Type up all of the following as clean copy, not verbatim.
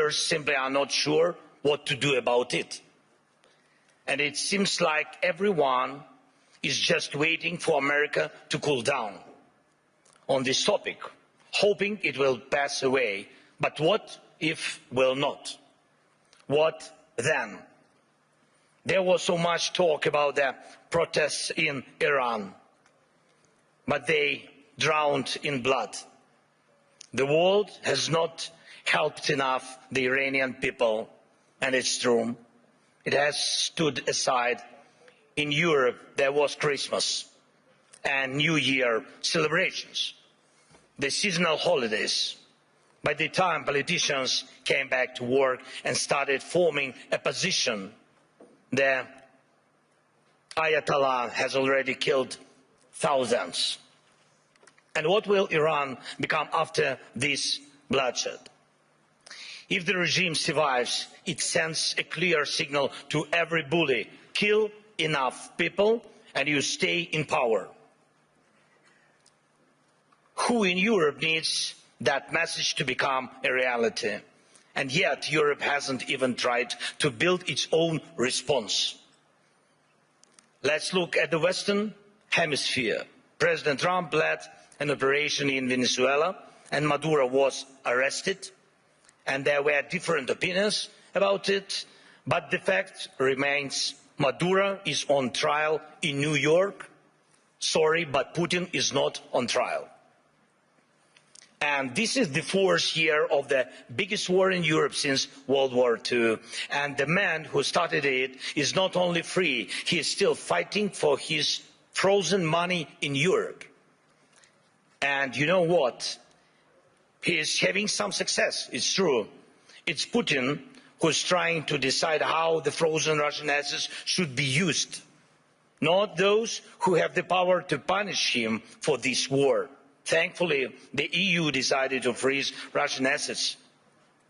leaders simply are not sure what to do about it. And it seems like everyone is just waiting for America to cool down on this topic, hoping it will pass away. But what if it will not? What then? There was so much talk about the protests in Iran, but they drowned in blood. The world has not helped enough the Iranian people, and it's true. It has stood aside. In Europe, there was Christmas and New Year celebrations, the seasonal holidays. By the time politicians came back to work and started forming a position, the Ayatollah has already killed thousands. And what will Iran become after this bloodshed? If the regime survives, it sends a clear signal to every bully: kill enough people and you stay in power. Who in Europe needs that message to become a reality? And yet Europe hasn't even tried to build its own response. Let's look at the Western Hemisphere. President Trump led an operation in Venezuela and Maduro was arrested, and there were different opinions about it, but the fact remains: Maduro is on trial in New York. Sorry, but Putin is not on trial. And this is the fourth year of the biggest war in Europe since World War II. And the man who started it is not only free, he is still fighting for his frozen money in Europe. And you know what? He is having some success, it's true. It's Putin who's trying to decide how the frozen Russian assets should be used, not those who have the power to punish him for this war. Thankfully, the EU decided to freeze Russian assets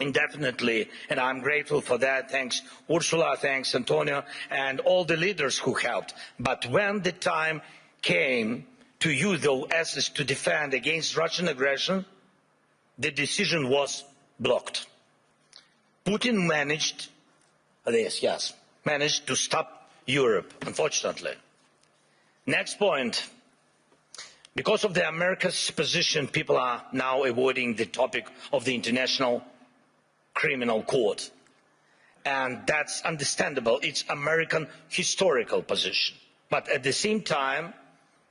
indefinitely, and I'm grateful for that. Thanks Ursula, thanks Antonio, and all the leaders who helped. But when the time came to use those assets to defend against Russian aggression, the decision was blocked. Putin managed this, yes, managed to stop Europe, unfortunately. Next point. Because of the America's position, people are now avoiding the topic of the International Criminal Court. And that's understandable. It's American historical position. But at the same time,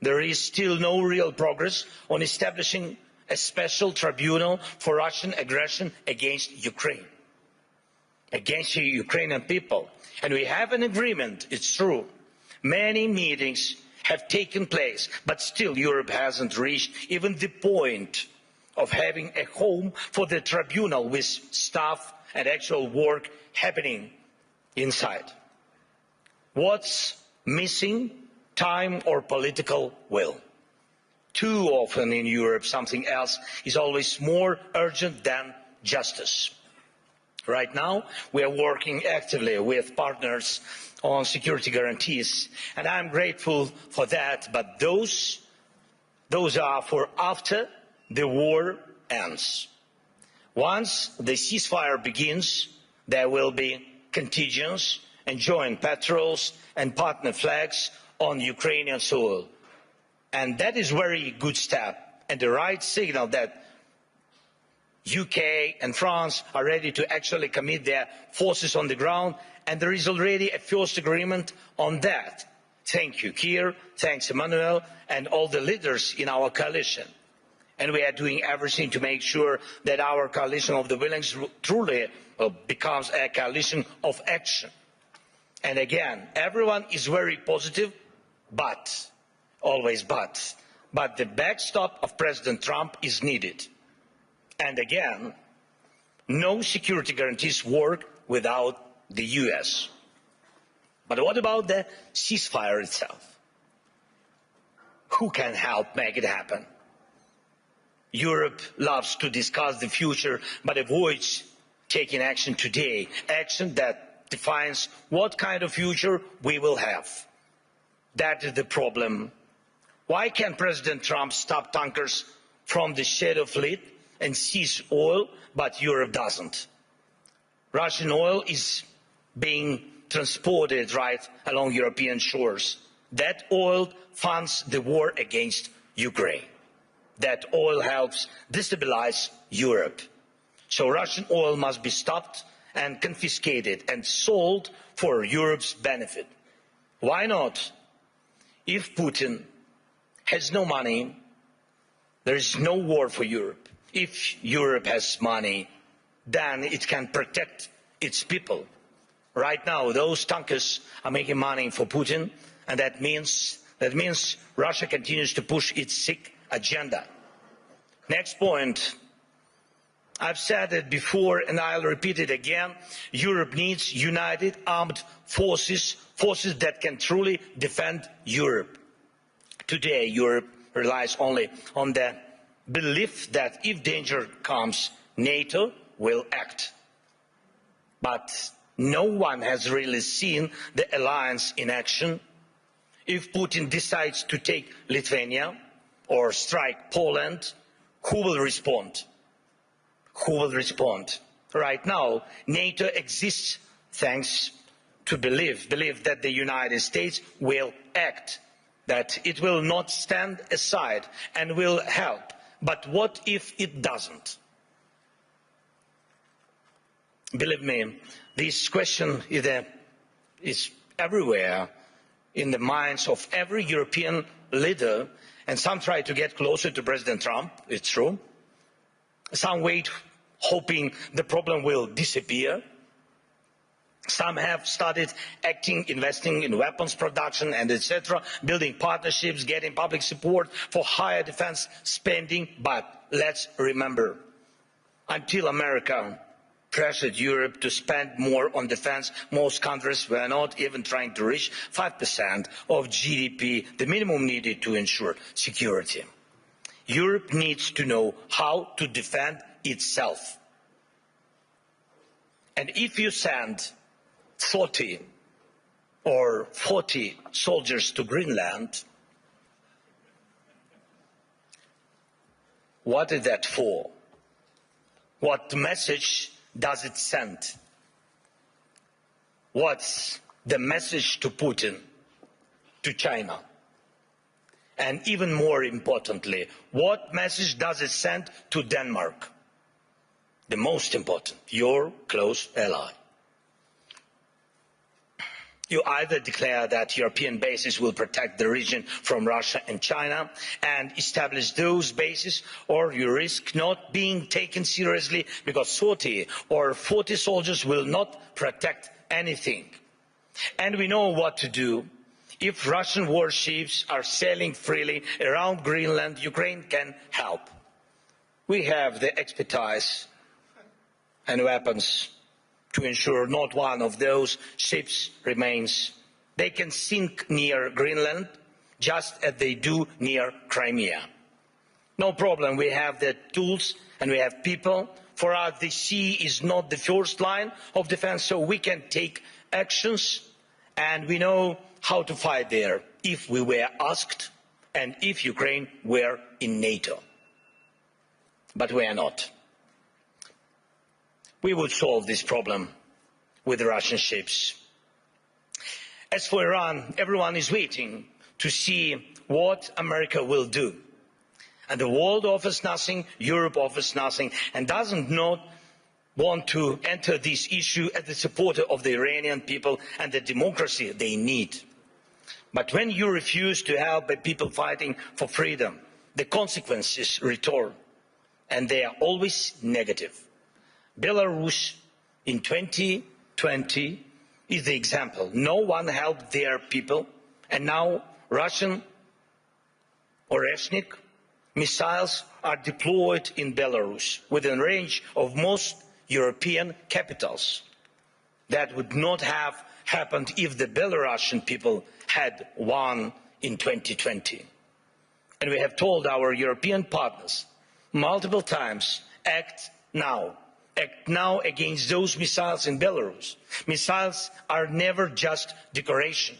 there is still no real progress on establishing a special tribunal for Russian aggression against Ukraine, against the Ukrainian people. And we have an agreement, it's true. Many meetings have taken place, but still Europe hasn't reached even the point of having a home for the tribunal with staff and actual work happening inside. What's missing? Time or political will. Too often in Europe, something else is always more urgent than justice. Right now, we are working actively with partners on security guarantees, and I'm grateful for that, but those are for after the war ends. Once the ceasefire begins, there will be contingents and joint patrols and partner flags on Ukrainian soil. And that is a very good step and the right signal that UK and France are ready to actually commit their forces on the ground, and there is already a first agreement on that. Thank you, Keir, thanks Emmanuel, and all the leaders in our coalition. And we are doing everything to make sure that our coalition of the willing truly becomes a coalition of action. And again, everyone is very positive, but, always but the backstop of President Trump is needed. And again, no security guarantees work without the US. But what about the ceasefire itself? Who can help make it happen? Europe loves to discuss the future, but avoids taking action today, action that defines what kind of future we will have. That is the problem. Why can President Trump stop tankers from the Shadow Fleet and seize oil, but Europe doesn't? Russian oil is being transported right along European shores. That oil funds the war against Ukraine. That oil helps destabilize Europe. So Russian oil must be stopped and confiscated and sold for Europe's benefit. Why not? If Putin has no money, there is no war for Europe. If Europe has money, then it can protect its people. Right now, those tankers are making money for Putin, and that means Russia continues to push its sick agenda. Next point. I've said it before and I'll repeat it again. Europe needs united armed forces, forces that can truly defend Europe. Today, Europe relies only on the belief that if danger comes, NATO will act. But no one has really seen the alliance in action. If Putin decides to take Lithuania or strike Poland, who will respond? Who will respond? Right now, NATO exists thanks to belief that the United States will act, that it will not stand aside and will help. But what if it doesn't? Believe me, this question is everywhere in the minds of every European leader, and some try to get closer to President Trump, it's true. Some wait hoping the problem will disappear. Some have started acting, investing in weapons production and etc., building partnerships, getting public support for higher defense spending. But let's remember, until America pressured Europe to spend more on defense, most countries were not even trying to reach 5% of GDP, the minimum needed to ensure security. Europe needs to know how to defend itself. And if you send 30 or 40 soldiers to Greenland, what is that for? What message does it send? What's the message to Putin, to China? And even more importantly, what message does it send to Denmark? The most important, your close ally. You either declare that European bases will protect the region from Russia and China and establish those bases, or you risk not being taken seriously because 30 or 40 soldiers will not protect anything. And we know what to do. If Russian warships are sailing freely around Greenland, Ukraine can help. We have the expertise and weapons to ensure not one of those ships remains. They can sink near Greenland just as they do near Crimea. No problem, we have the tools and we have people. For us, the sea is not the first line of defense, so we can take actions and we know how to fight there if we were asked and if Ukraine were in NATO. But we are not. We would solve this problem with the Russian ships. As for Iran, everyone is waiting to see what America will do. And the world offers nothing, Europe offers nothing, and does not want to enter this issue as the supporter of the Iranian people and the democracy they need. But when you refuse to help the people fighting for freedom, the consequences return, and they are always negative. Belarus in 2020 is the example. No one helped their people, and now Russian or ethnic missiles are deployed in Belarus within range of most European capitals. That would not have happened if the Belarusian people had won in 2020. And we have told our European partners multiple times, act now. Act now against those missiles in Belarus. Missiles are never just decoration.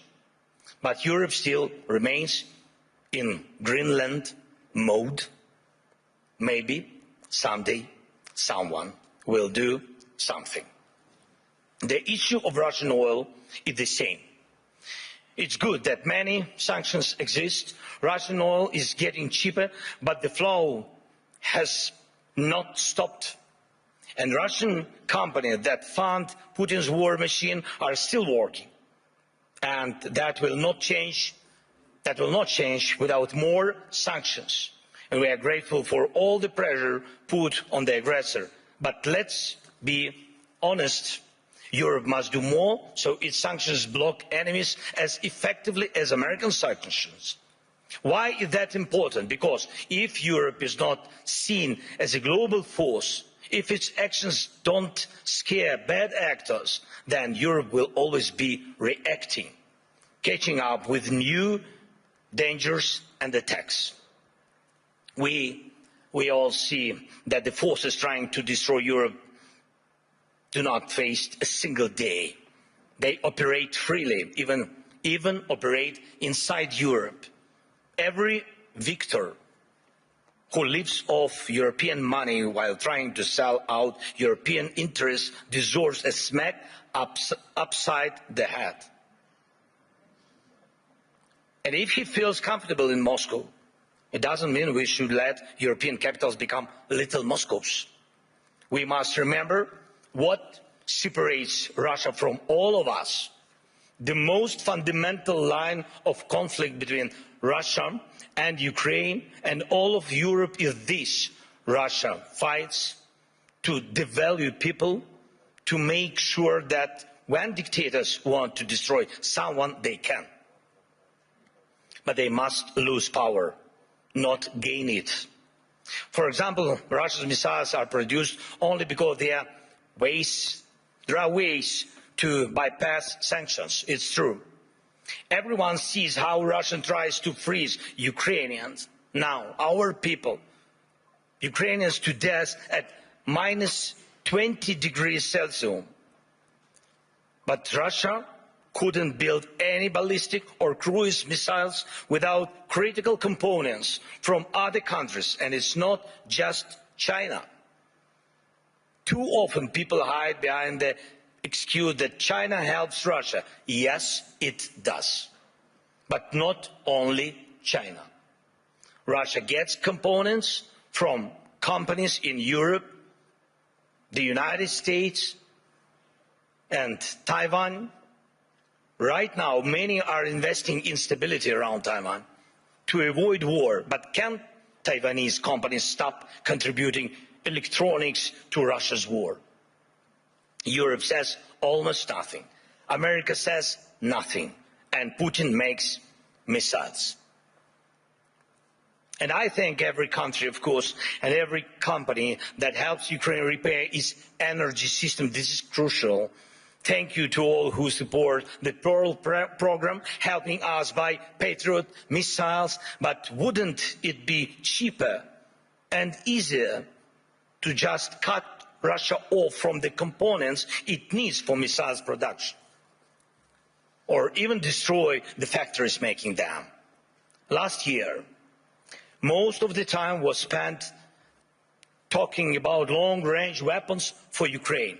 But Europe still remains in Greenland mode. Maybe someday someone will do something. The issue of Russian oil is the same. It's good that many sanctions exist. Russian oil is getting cheaper, but the flow has not stopped. And Russian companies that fund Putin's war machine are still working. And that will not change. That will not change without more sanctions. And we are grateful for all the pressure put on the aggressor. But let's be honest. Europe must do more so its sanctions block enemies as effectively as American sanctions. Why is that important? Because if Europe is not seen as a global force, if its actions don't scare bad actors, then Europe will always be reacting, catching up with new dangers and attacks. We all see that the forces trying to destroy Europe do not face a single day. They operate freely, even operate inside Europe. Every victor who lives off European money while trying to sell out European interests deserves a smack upside the head. And if he feels comfortable in Moscow, it doesn't mean we should let European capitals become little Moscows. We must remember what separates Russia from all of us. The most fundamental line of conflict between Russia and Ukraine and all of Europe is this: Russia fights to devalue people, to make sure that when dictators want to destroy someone, they can. But they must lose power, not gain it. For example, Russia's missiles are produced only because there are ways to bypass sanctions. It's true. Everyone sees how Russia tries to freeze Ukrainians. Now, our people, Ukrainians to death at minus 20 degrees Celsius. But Russia couldn't build any ballistic or cruise missiles without critical components from other countries, and it's not just China. Too often people hide behind the excuse that China helps Russia. Yes, it does. But not only China. Russia gets components from companies in Europe, the United States, and Taiwan. Right now, many are investing in stability around Taiwan to avoid war. But can Taiwanese companies stop contributing electronics to Russia's war? Europe says almost nothing. America says nothing. And Putin makes missiles. And I thank every country, of course, and every company that helps Ukraine repair its energy system. This is crucial. Thank you to all who support the Pearl program, helping us buy Patriot missiles. But wouldn't it be cheaper and easier to just cut Russia off from the components it needs for missiles production? Or even destroy the factories making them? Last year, most of the time was spent talking about long-range weapons for Ukraine.